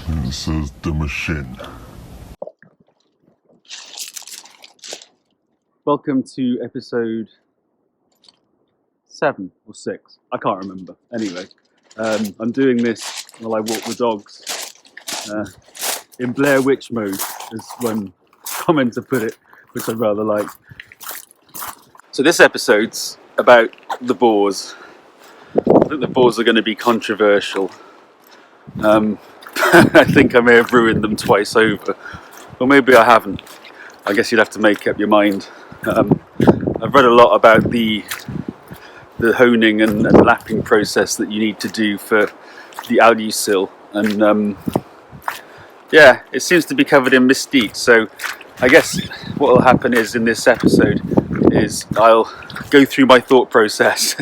This is the machine. Welcome to episode 7 or 6. I can't remember. Anyway, I'm doing this while I walk the dogs in Blair Witch mode, as one commenter put it, which I rather like. So this episode's about the boars. I think the boars are going to be controversial. I think I may have ruined them twice over, or maybe I haven't. I guess you'd have to make up your mind. I've read a lot about the honing and lapping process that you need to do for the alusil, and yeah, it seems to be covered in mystique. So I guess what will happen is, in this episode, is I'll go through my thought process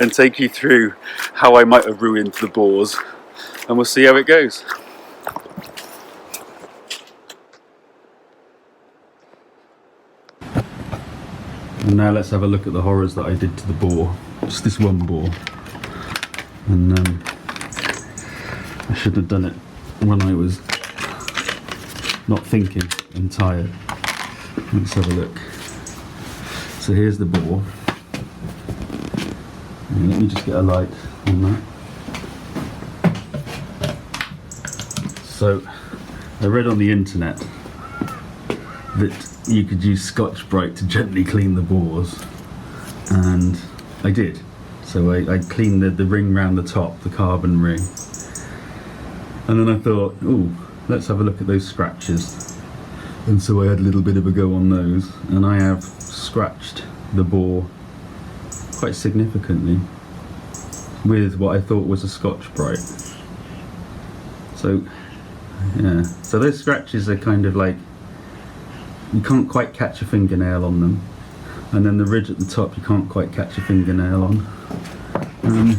and take you through how I might have ruined the boars, and we'll see how it goes. And now let's have a look at the horrors that I did to the boar. Just this one boar. And I shouldn't have done it when I was not thinking and tired. Let's have a look. So here's the boar. And let me just get a light on that. So I read on the internet that you could use Scotch-Brite to gently clean the boars, and I did. So I cleaned the ring round the top, the carbon ring, and then I thought, oh, let's have a look at those scratches. And so I had a little bit of a go on those, and I have scratched the boar quite significantly with what I thought was a Scotch-Brite. So yeah, so those scratches are kind of like, you can't quite catch a fingernail on them, and then the ridge at the top you can't quite catch a fingernail on. The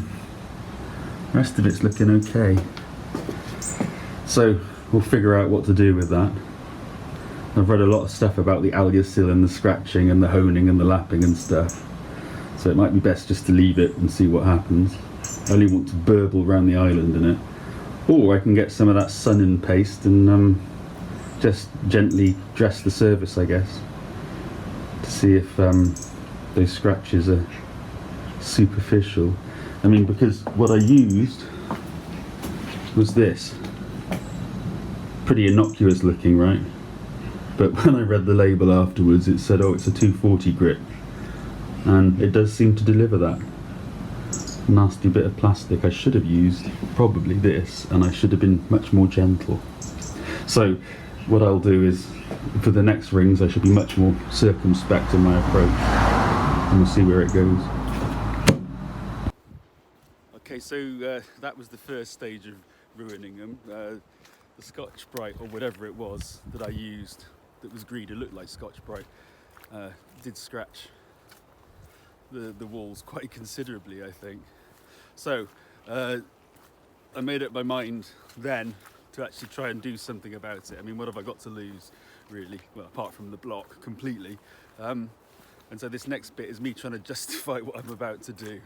rest of it's looking okay, so we'll figure out what to do with that. I've read a lot of stuff about the alusil and the scratching and the honing and the lapping and stuff, so it might be best just to leave it and see what happens. I only want to burble around the island in it, or I can get some of that sun-in paste and just gently dress the surface, I guess, to see if those scratches are superficial. I mean, because what I used was this. Pretty innocuous looking, right? But when I read the label afterwards, it said, oh, it's a 240 grit. And it does seem to deliver that. Nasty bit of plastic. I should have used probably this, and I should have been much more gentle. So what I'll do is, for the next rings, I should be much more circumspect in my approach, and we'll see where it goes. Okay, so that was the first stage of ruining them. The Scotch-Brite, or whatever it was that I used, that was green, it looked like Scotch-Brite, did scratch the walls quite considerably, I think. So I made up my mind then to actually try and do something about it. I mean, what have I got to lose, really? Well, apart from the block completely. And so this next bit is me trying to justify what I'm about to do.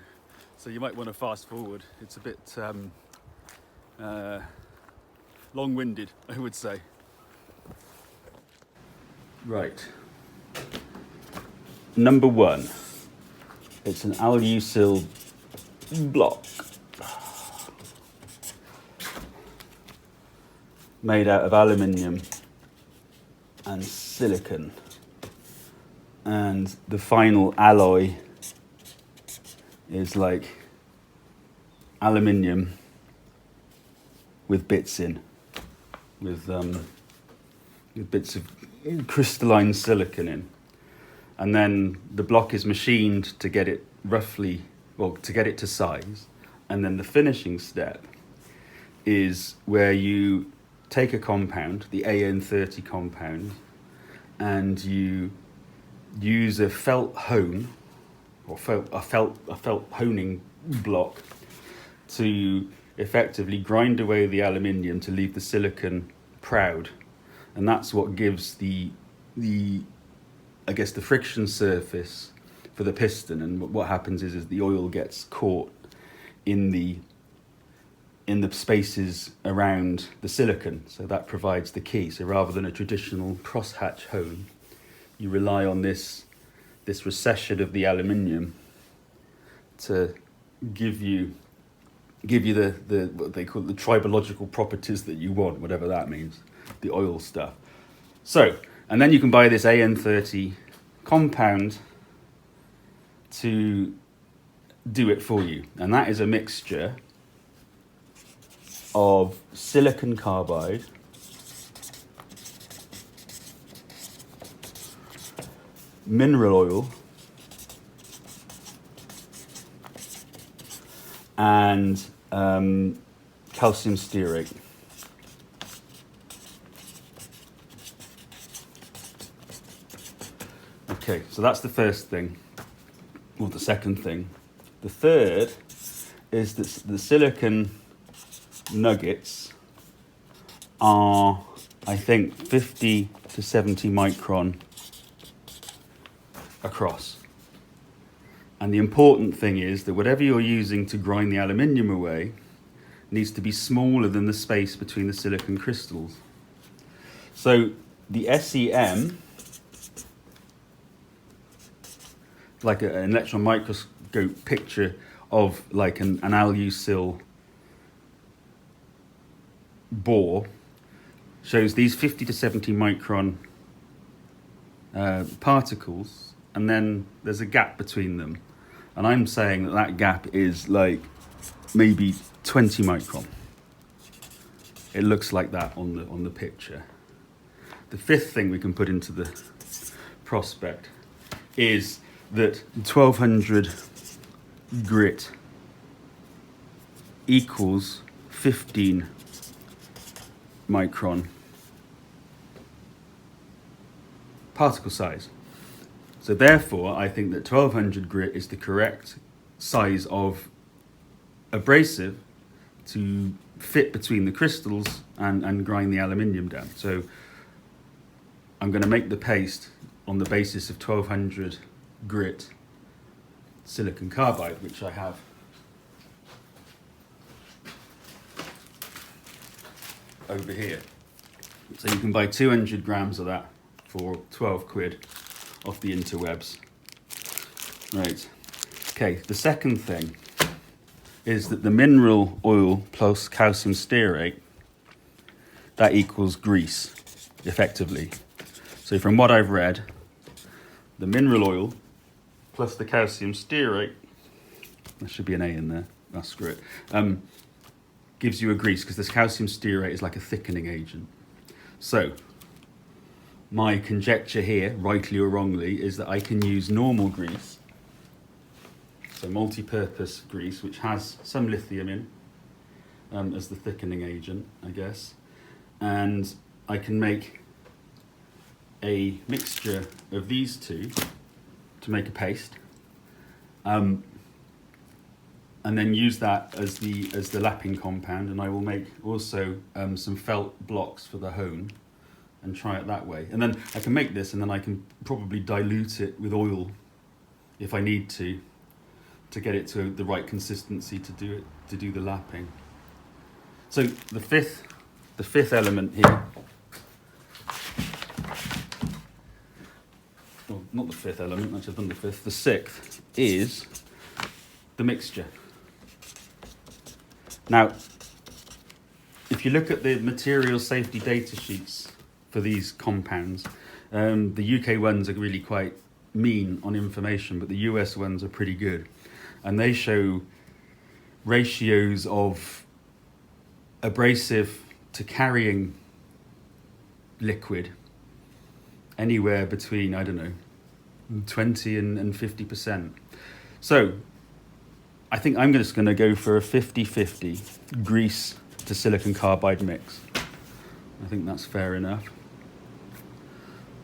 So you might want to fast forward. It's a bit long-winded, I would say. Right. Number 1. It's an alusil block made out of aluminium and silicon, and the final alloy is like aluminium with bits in, with bits of crystalline silicon in, and then the block is machined to get it roughly, well, to get it to size, and then the finishing step is where you take a compound, the AN30 compound, and you use a felt hone, or a felt honing block, to effectively grind away the aluminium to leave the silicon proud, and that's what gives the I guess the friction surface for the piston. And what happens is the oil gets caught in the in the spaces around the silicon, so that provides the key. So rather than a traditional crosshatch hone, you rely on this recession of the aluminium to give you the what they call the tribological properties that you want, whatever that means, the oil stuff. So, and then you can buy this AN30 compound to do it for you, and that is a mixture of silicon carbide, mineral oil, and calcium stearate. Okay, so that's the first thing, or the second thing. The third is that the silicon nuggets are, I think, 50 to 70 micron across. And the important thing is that whatever you're using to grind the aluminium away needs to be smaller than the space between the silicon crystals. So the SEM, like an electron microscope picture of like an alusil bore, shows these 50 to 70 micron particles, and then there's a gap between them. And I'm saying that that gap is like maybe 20 micron. It looks like that on the picture. The fifth thing we can put into the prospect is that 1200 grit equals 15 micron particle size. So therefore, I think that 1200 grit is the correct size of abrasive to fit between the crystals and grind the aluminium down. So I'm going to make the paste on the basis of 1200 grit silicon carbide, which I have over here. So you can buy 200 grams of that for 12 quid off the interwebs. Right. Okay, the second thing is that the mineral oil plus calcium stearate, that equals grease, effectively. So from what I've read, the mineral oil plus the calcium stearate, there should be an A in there, oh, screw it, gives you a grease, because this calcium stearate is like a thickening agent. So my conjecture here, rightly or wrongly, is that I can use normal grease, so multi-purpose grease, which has some lithium in as the thickening agent, I guess, and I can make a mixture of these two to make a paste, and then use that as the lapping compound, and I will make also some felt blocks for the hone and try it that way. And then I can make this, and then I can probably dilute it with oil if I need to get it to the right consistency to do the lapping. So the fifth element here, well, not the fifth element, actually I've done the fifth, the sixth is the mixture. Now, if you look at the material safety data sheets for these compounds, the UK ones are really quite mean on information, but the US ones are pretty good. And they show ratios of abrasive to carrying liquid anywhere between, I don't know, 20 and 50%. So I think I'm just going to go for a 50-50 grease to silicon carbide mix. I think that's fair enough.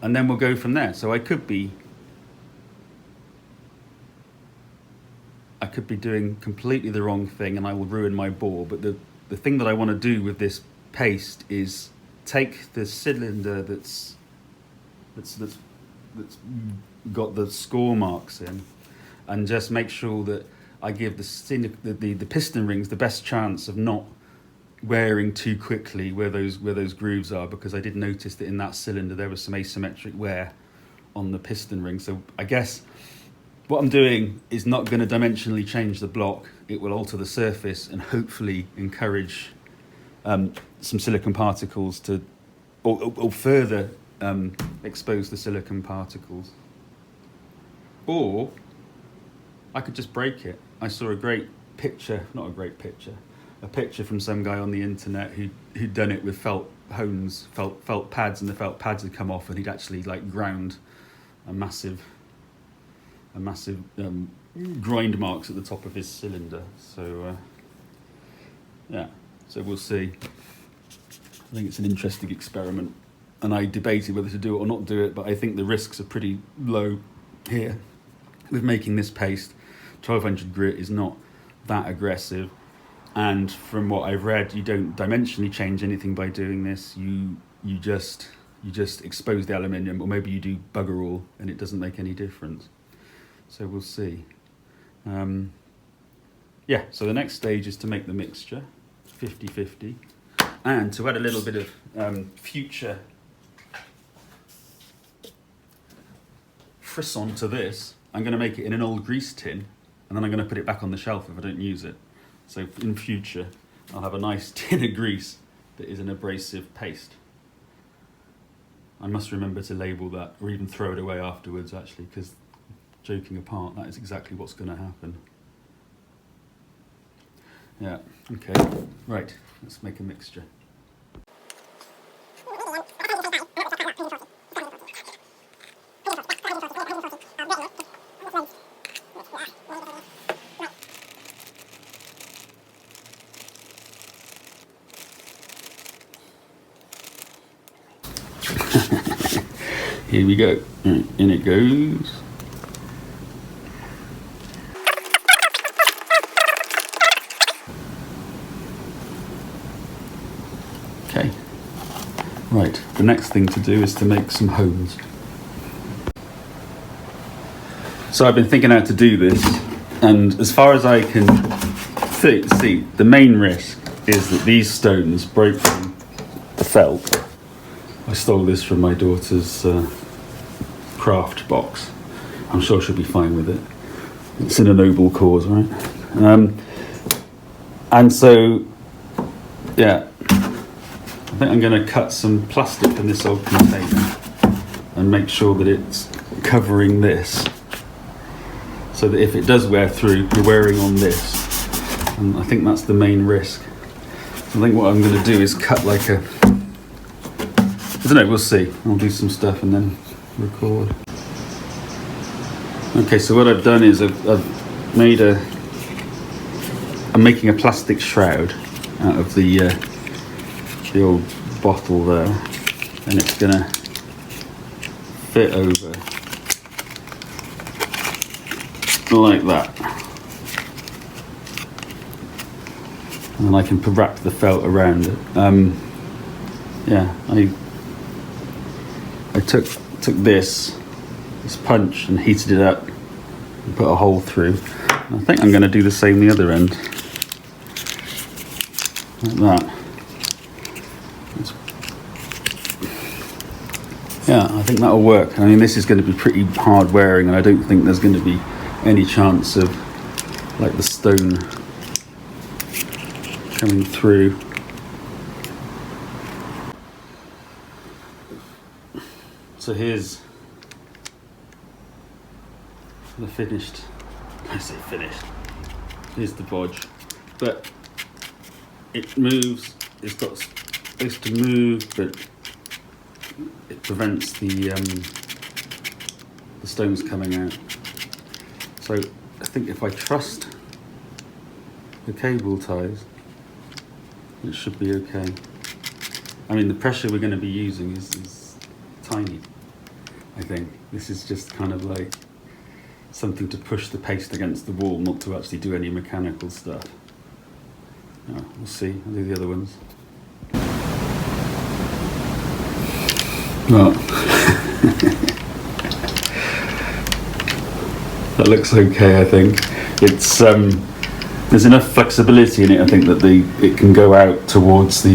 And then we'll go from there. So I could be doing completely the wrong thing and I will ruin my bore, but the thing that I want to do with this paste is take the cylinder that's got the score marks in, and just make sure that I give the piston rings the best chance of not wearing too quickly where those grooves are, because I did notice that in that cylinder there was some asymmetric wear on the piston ring. So I guess what I'm doing is not going to dimensionally change the block. It will alter the surface and hopefully encourage some silicon particles to, or further expose the silicon particles. Or I could just break it. I saw a picture from some guy on the internet who'd done it with felt pads, and the felt pads had come off, and he'd actually like ground a massive grind marks at the top of his cylinder. So yeah, so we'll see. I think it's an interesting experiment, and I debated whether to do it or not do it, but I think the risks are pretty low here with making this paste. 1200 grit is not that aggressive, and from what I've read, you don't dimensionally change anything by doing this. You just expose the aluminium, or maybe you do bugger all and it doesn't make any difference. So we'll see. Yeah, so the next stage is to make the mixture 50-50, and to add a little bit of future frisson to this, I'm going to make it in an old grease tin, and then I'm going to put it back on the shelf if I don't use it. So in future, I'll have a nice tin of grease that is an abrasive paste. I must remember to label that, or even throw it away afterwards, actually, because joking apart, that is exactly what's going to happen. Yeah, okay, right, let's make a mixture. Here we go. Right, in it goes. Okay. Right, the next thing to do is to make some homes. So I've been thinking how to do this, and as far as I can see, the main risk is that these stones break from the felt. I stole this from my daughter's craft box. I'm sure she'll be fine with it. It's in a noble cause, right? And so, yeah, I think I'm going to cut some plastic in this old container and make sure that it's covering this, so that if it does wear through, you're wearing on this. And I think that's the main risk. I think what I'm going to do is cut like a, I don't know, we'll see. I'll do some stuff and then record. Okay, so what I've done is I've made I'm making a plastic shroud out of the old bottle there, and it's gonna fit over like that. And I can wrap the felt around it. Yeah, I took this punch and heated it up and put a hole through. I think I'm going to do the same the other end, like that. Yeah, I think that'll work. I mean, this is going to be pretty hard wearing, and I don't think there's going to be any chance of like the stone coming through. So here's the finished, I say finished, here's the bodge, but it moves, it's got supposed to move, but it prevents the stones coming out. So I think if I trust the cable ties, it should be okay. I mean, the pressure we're going to be using is tiny. I think this is just kind of like something to push the paste against the wall, not to actually do any mechanical stuff. Oh, we'll see. I'll do the other ones. Well, that looks okay. I think it's there's enough flexibility in it, I think, that it can go out towards the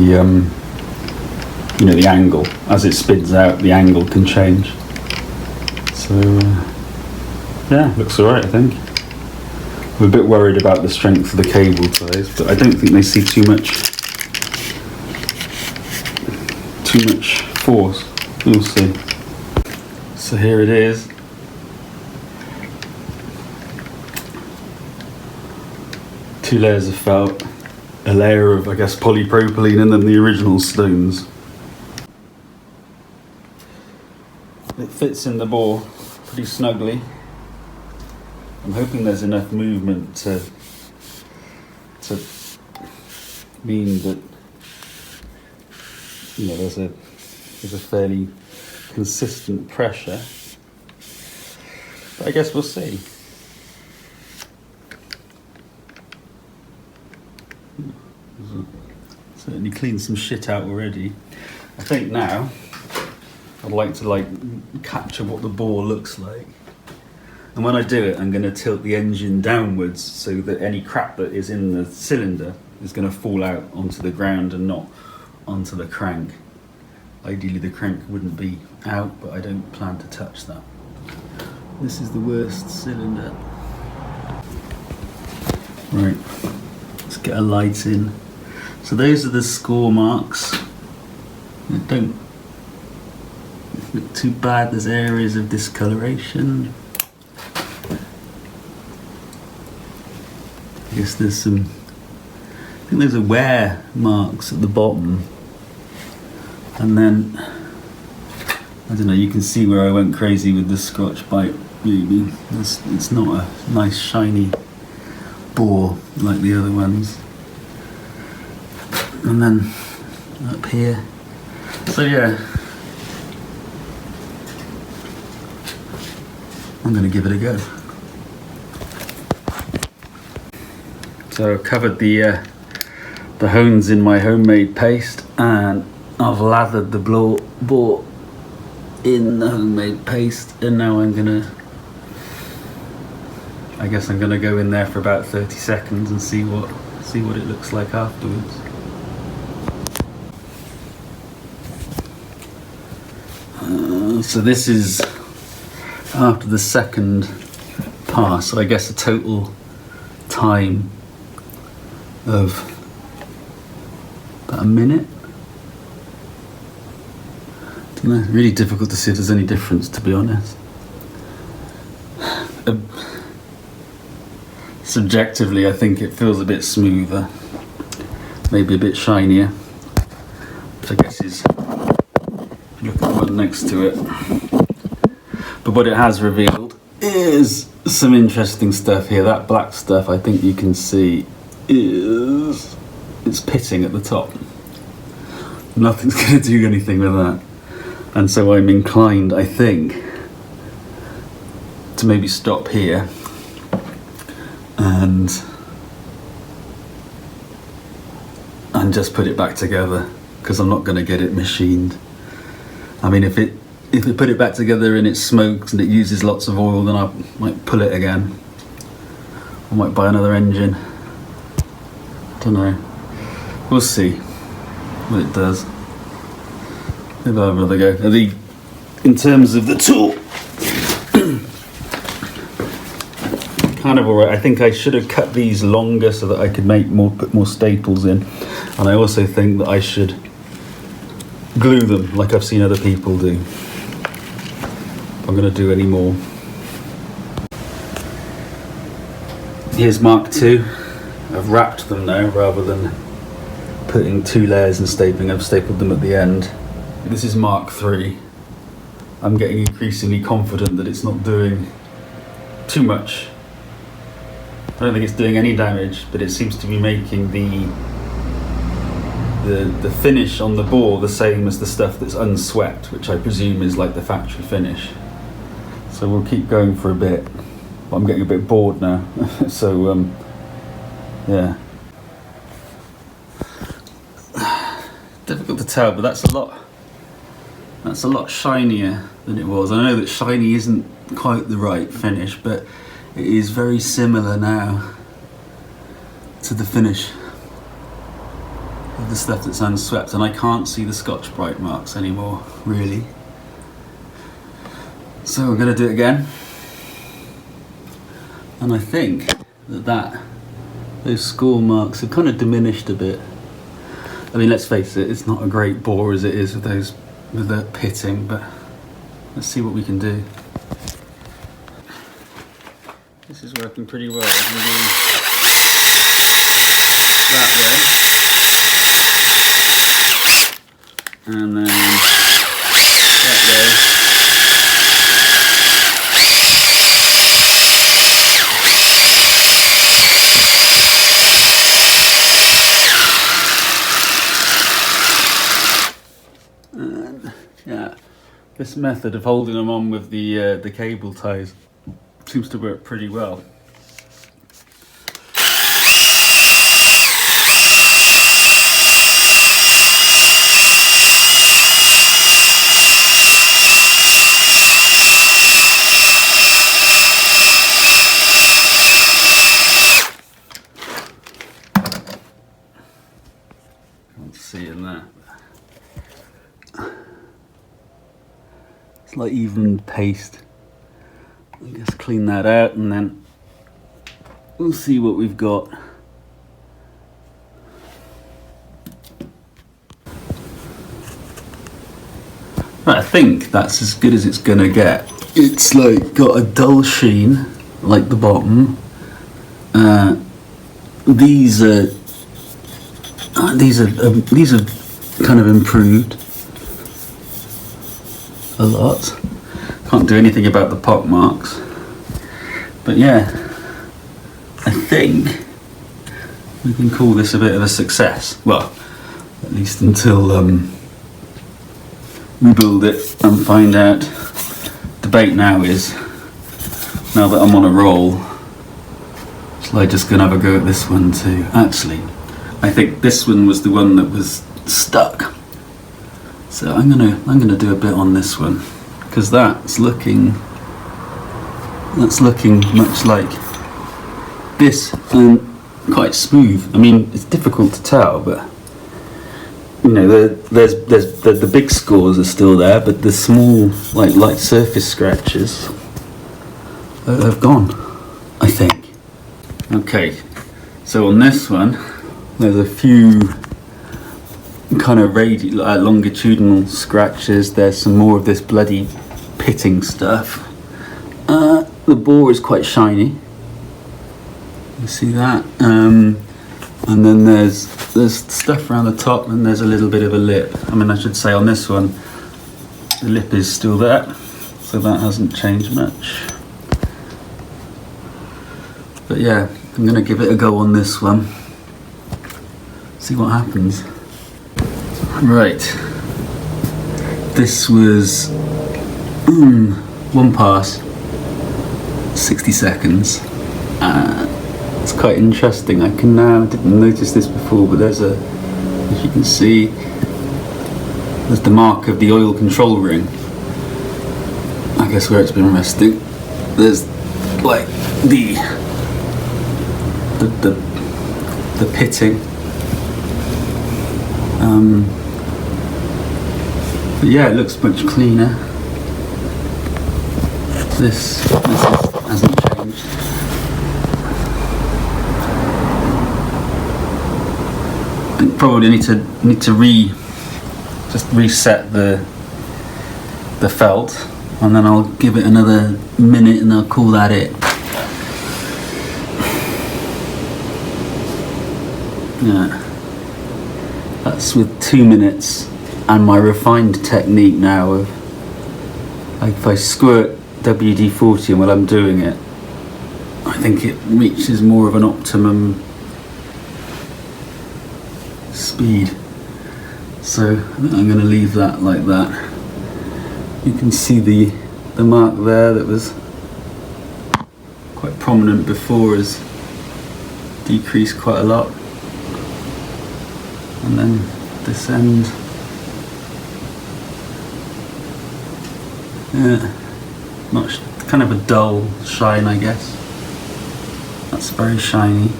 you know, the angle. As it spins out, the angle can change. So yeah, looks alright, I think. I'm a bit worried about the strength of the cable ties, but I don't think they see too much force. We'll see. So here it is. Two layers of felt, a layer of, I guess, polypropylene, and then the original stones. It fits in the bore pretty snugly. I'm hoping there's enough movement to mean that, you know, there's a fairly consistent pressure. But I guess we'll see. Certainly cleaned some shit out already. I think now I'd like to capture what the bore looks like. And when I do it, I'm going to tilt the engine downwards so that any crap that is in the cylinder is going to fall out onto the ground and not onto the crank. Ideally the crank wouldn't be out, but I don't plan to touch that. This is the worst cylinder. Right, let's get a light in. So those are the score marks. They don't look too bad. There's areas of discoloration. I guess there's some, I think there's a wear marks at the bottom. And then, I don't know, you can see where I went crazy with the Scotch-Brite maybe. It's not a nice shiny bore like the other ones. And then up here. So yeah, I'm going to give it a go. So I've covered the hones in my homemade paste, and I've lathered the bore in the homemade paste, and now I guess I'm gonna go in there for about 30 seconds and see what it looks like afterwards. So this is after the second pass, so I guess a total time of about a minute. Don't know, really difficult to see if there's any difference, to be honest. Subjectively, I think it feels a bit smoother, maybe a bit shinier, which I guess is, if you look at the one next to it. But what it has revealed is some interesting stuff here. That black stuff, I think you can see, it's pitting at the top. Nothing's going to do anything with that. And so I'm inclined, I think, to maybe stop here and just put it back together, because I'm not going to get it machined. I mean, if we put it back together and it smokes and it uses lots of oil, then I might pull it again. I might buy another engine. Don't know. We'll see what it does. Maybe I'll have another go. In terms of the tool, kind of alright. I think I should have cut these longer so that I could put more staples in. And I also think that I should glue them like I've seen other people do. If I'm going to do any more. Here's Mark II. I've wrapped them now rather than putting two layers and stapling. I've stapled them at the end. This is Mark III. I'm getting increasingly confident that it's not doing too much. I don't think it's doing any damage, but it seems to be making the finish on the bore the same as the stuff that's unswept, which I presume is like the factory finish. So we'll keep going for a bit. But I'm getting a bit bored now. So yeah. Difficult to tell, but that's a lot shinier than it was. I know that shiny isn't quite the right finish, but it is very similar now to the finish of the stuff that's unswept, and I can't see the Scotch-Brite marks anymore, really. So we're going to do it again, and I think that those score marks have kind of diminished a bit. I mean, let's face it, it's not a great bore as it is with the pitting, but let's see what we can do. This is working pretty well. I can do that way, and then that way. Yeah, this method of holding them on with the cable ties seems to work pretty well. Can't see in there. It's like even paste. I'll just clean that out and then we'll see what we've got. Right, I think that's as good as it's gonna get. It's like got a dull sheen, like the bottom. These are kind of improved a lot. Can't do anything about the pot marks, but yeah, I think we can call this a bit of a success. Well, at least until we build it and find out. Debate now is, now that I'm on a roll, shall I just gonna have a go at this one too? Actually, I think this one was the one that was stuck. So I'm gonna do a bit on this one, because that's looking much like this and quite smooth. I mean, it's difficult to tell, but you know, there's the big scores are still there, but the small like light surface scratches have gone, I think. Okay, so on this one, there's a few kind of longitudinal scratches. There's some more of this bloody pitting stuff. The bore is quite shiny. You see that? And then there's stuff around the top, and there's a little bit of a lip. I mean, I should say on this one, the lip is still there, so that hasn't changed much. But yeah, I'm gonna give it a go on this one. See what happens. Right, this was one pass, 60 seconds. It's quite interesting. I didn't notice this before, but there's as you can see, there's the mark of the oil control ring. I guess where it's been resting. There's like the pitting. But yeah, it looks much cleaner. This hasn't changed. I probably need to reset the felt, and then I'll give it another minute and I'll call that it. Yeah, that's with 2 minutes. And my refined technique now of, like, if I squirt WD-40 while I'm doing it, I think it reaches more of an optimum speed. So I think I'm going to leave that like that. You can see the mark there that was quite prominent before has decreased quite a lot. And then this end. Yeah, much kind of a dull shine, I guess. That's very shiny.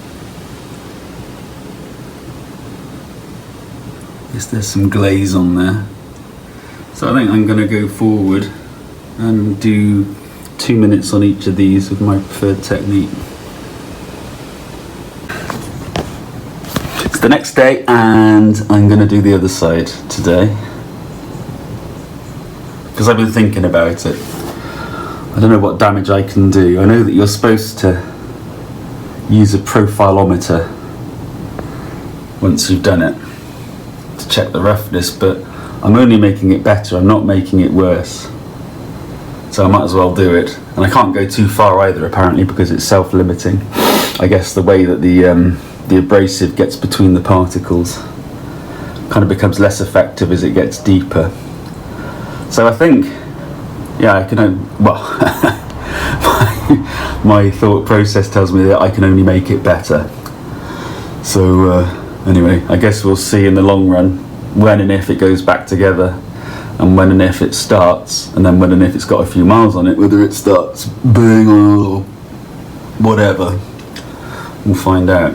Yes, there's some glaze on there. So I think I'm going to go forward and do 2 minutes on each of these with my preferred technique. It's the next day and I'm going to do the other side today. Because I've been thinking about it. I don't know what damage I can do. I know that you're supposed to use a profilometer once you've done it to check the roughness, but I'm only making it better, I'm not making it worse. So I might as well do it. And I can't go too far either apparently because it's self-limiting. I guess the way that the abrasive gets between the particles kind of becomes less effective as it gets deeper. So I think, yeah, I can, well, my thought process tells me that I can only make it better. So anyway, I guess we'll see in the long run when and if it goes back together, and when and if it starts, and then when and if it's got a few miles on it, whether it starts burning or whatever. We'll find out.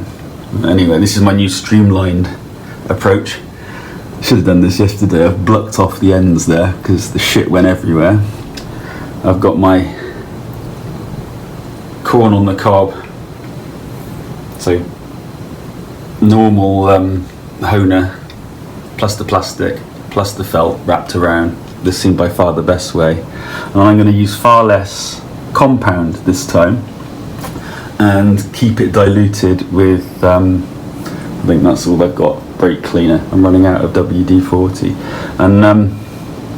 Anyway, this is my new streamlined approach. Should have done this yesterday. I've blocked off the ends there because the shit went everywhere. I've got my corn on the cob, so normal Honer plus the plastic plus the felt wrapped around. This seemed by far the best way, and I'm going to use far less compound this time and keep it diluted with I think that's all I've got, brake cleaner. I'm running out of WD-40 and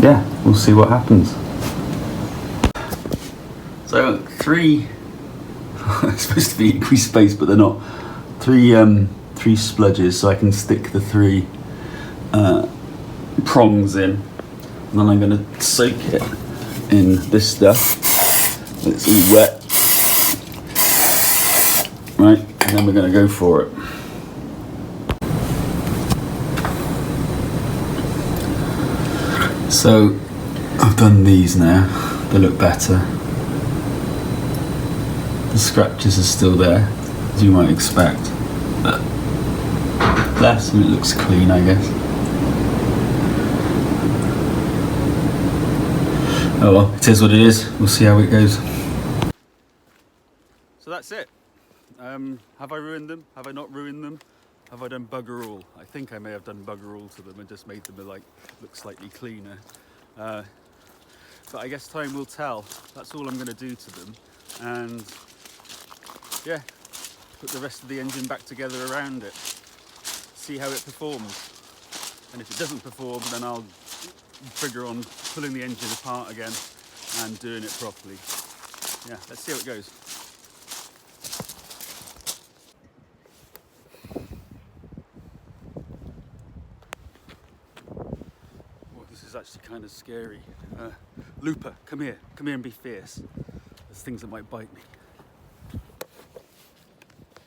yeah, we'll see what happens. So 3 it's supposed to be equally spaced but they're not. 3 spludges so I can stick the 3 prongs in, and then I'm going to soak it in this stuff. It's all wet, right, and then we're going to go for it. So I've done these now, they look better. The scratches are still there, as you might expect, but less, and it looks clean, I guess. Oh well, it is what it is. We'll see how it goes. So that's it. Have I ruined them? Have I not ruined them? Have I done bugger all? I think I may have done bugger all to them and just made them look slightly cleaner. But I guess time will tell. That's all I'm going to do to them. And yeah, put the rest of the engine back together around it. See how it performs. And if it doesn't perform, then I'll trigger on pulling the engine apart again and doing it properly. Yeah, let's see how it goes. Oh, this is actually kind of scary. Looper, come here and be fierce. There's things that might bite me.